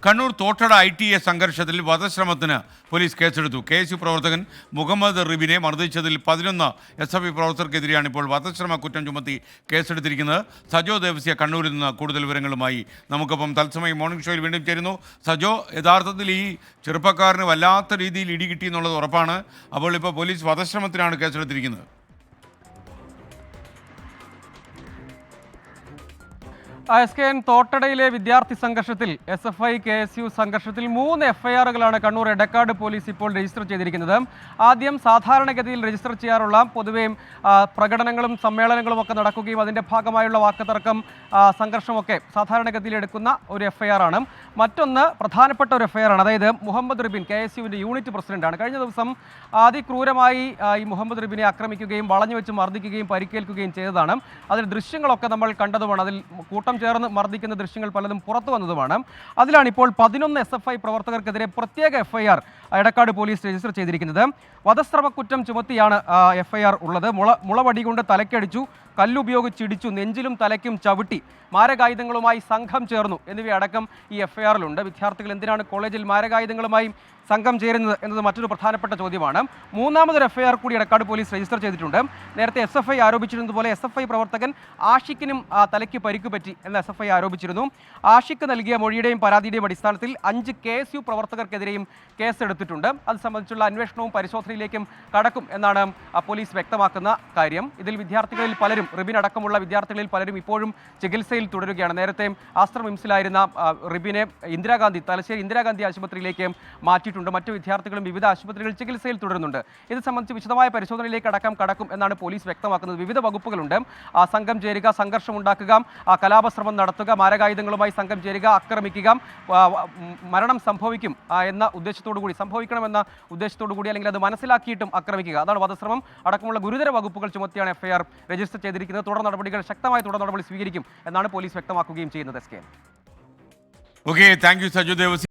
Kannur Thottada ITA സംഘർഷത്തിൽ വധശ്രമത്തിന് police കേസെടുത്തു. KSU പ്രവർത്തകൻ മുഹമ്മദ് റിബിനെ മർദ്ദിച്ചതിൽ 11 SFI പ്രവർത്തകർക്കെതിരെയാണ് ഇപ്പോൾ വധശ്രമ കുറ്റം ചുമത്തി കേസെടുത്തിരിക്കുന്നത്. സജോ ദേവസ്യ കണ്ണൂരിൽ നിന്ന് കൂടുതൽ വിവരങ്ങളുമായി നമുക്കൊപ്പം തത്സമയം മോർണിംഗ് ഷോയിൽ വീണ്ടും ചേരുന്നു. സജോ, യഥാർത്ഥത്തിൽ ഈ ചെറുപ്പക്കാരന് വല്ലാത്ത രീതിയിൽ ഇടി കിട്ടി എന്നുള്ളത് ഉറപ്പാണ്. അപ്പോൾ ഇപ്പോൾ പോലീസ് വധശ്രമത്തിനാണ് കേസെടുത്തിരിക്കുന്നത്. SKN തോട്ടടയിലെ വിദ്യാർത്ഥി സംഘർഷത്തിൽ SFI KSU സംഘർഷത്തിൽ 3 FIRകളാണ് കണ്ണൂർ എടക്കാട് പോലീസ് ഇപ്പോൾ രജിസ്റ്റർ ചെയ്തിരിക്കുന്നത്. ആദ്യം സാധാരണഗതിയിൽ രജിസ്റ്റർ ചെയ്യാറുള്ള പൊതുവെ പ്രകടനങ്ങളും സമ്മേളനങ്ങളും ഒക്കെ നടക്കുകയും അതിൻ്റെ ഭാഗമായുള്ള വാക്കുതർക്കം സംഘർഷമൊക്കെ സാധാരണഗതിയിൽ എടുക്കുന്ന ഒരു FIR ആണ്. മറ്റൊന്ന് പ്രധാനപ്പെട്ട ഒരു FIR ആണ്. അതായത് മുഹമ്മദ് റിബിൻ KSUവിൻ്റെ യൂണിറ്റ് പ്രസിഡന്റാണ്. കഴിഞ്ഞ ദിവസം അതിക്രൂരമായി ഈ മുഹമ്മദ് റിബിനെ ആക്രമിക്കുകയും വളഞ്ഞു വെച്ച് മർദ്ദിക്കുകയും പരിക്കേൽക്കുകയും ചെയ്തതാണ്. അതിൽ ദൃശ്യങ്ങളൊക്കെ നമ്മൾ കണ്ടതുമാണ്. അതിൽ കൂട്ടം ചേർന്ന് മർദ്ദിക്കുന്ന ദൃശ്യങ്ങൾ പലതും പുറത്തു വന്നതുമാണ്. അതിലാണ് ഇപ്പോൾ 11 SFI പ്രവർത്തകർക്കെതിരെ പ്രത്യേക FIR എടക്കാട് പോലീസ് രജിസ്റ്റർ ചെയ്തിരിക്കുന്നത്. വധശ്രമക്കുറ്റം ചുമത്തിയാണ് FIR ഉള്ളത്. മുളവടി കൊണ്ട് തലക്കടിച്ചു, കല്ലുപയോഗിച്ചിടിച്ചു, നെഞ്ചിലും തലയ്ക്കും ചവിട്ടി, മാരകായുധങ്ങളുമായി സംഘം ചേർന്നു എന്നിവയടക്കം ഈ FIRലുണ്ട്. വിദ്യാർത്ഥികൾ എന്തിനാണ് കോളേജിൽ മാരകായുധങ്ങളുമായി സംഘം ചേരുന്നത് എന്നത് മറ്റൊരു പ്രധാനപ്പെട്ട ചോദ്യമാണ്. മൂന്നാമതൊരു FIR കൂടി എടക്കാട് പോലീസ് രജിസ്റ്റർ ചെയ്തിട്ടുണ്ട്. നേരത്തെ SFI ആരോപിച്ചിരുന്നതുപോലെ SFI പ്രവർത്തകൻ ആഷിക്കിനും തലയ്ക്ക് പരിക്ക് പറ്റി എന്ന് SFI ആരോപിച്ചിരുന്നു. ആഷിക്ക് നൽകിയ മൊഴിയുടെയും പരാതിയുടെയും അടിസ്ഥാനത്തിൽ 5 KSU പ്രവർത്തകർക്കെതിരെയും കേസെടുത്തിട്ടുണ്ട്. അത് സംബന്ധിച്ചുള്ള അന്വേഷണവും പരിശോധനയിലേക്കും കടക്കും എന്നാണ് പോലീസ് വ്യക്തമാക്കുന്ന കാര്യം. ഇതിൽ വിദ്യാർത്ഥികളിൽ പലരും, റിബിൻ അടക്കമുള്ള വിദ്യാർത്ഥികളിൽ പലരും ഇപ്പോഴും ചികിത്സയിൽ തുടരുകയാണ്. നേരത്തെ ആശ്രമിംസിലായിരുന്ന റിബിനെ തലശ്ശേരി ഇന്ദിരാഗാന്ധി ആശുപത്രിയിലേക്ക് മാറ്റിയിട്ടുണ്ട്. മറ്റു വിദ്യാർത്ഥികളും വിവിധ ആശുപത്രികളിൽ ചികിത്സയിൽ തുടരുന്നുണ്ട്. ഇത് സംബന്ധിച്ച് വിശദമായ പരിശോധനയിലേക്ക് കടക്കും എന്നാണ് പോലീസ് വ്യക്തമാക്കുന്നത്. വിവിധ വകുപ്പുകളുണ്ട്. സംഘം ചേരുക, സംഘർഷമുണ്ടാക്കുക, കലാപശ്രമം നടത്തുക, മാരകായുധങ്ങളുമായി സംഘം ചേരുക, ആക്രമിക്കുക, മരണം സംഭവിക്കും എന്ന ഉദ്ദേശത്തോടു കൂടി, സംഭവിക്കണമെന്ന ഉദ്ദേശത്തോടു കൂടി അല്ലെങ്കിൽ അത് മനസ്സിലാക്കിയിട്ടും ആക്രമിക്കുക, അതാണ് വധശ്രമം അടക്കമുള്ള ഗുരുതര വകുപ്പുകൾ ചുമത്തിയാണ് FIR രജിസ്റ്റർ ചെയ്തിരിക്കുന്നത്. ശക്തമായ തുടർ നടപടി സ്വീകരിക്കും എന്നാണ് പോലീസ് വ്യക്തമാക്കുകയും ചെയ്യുന്നത്. Okay, thank you Saju Devasi.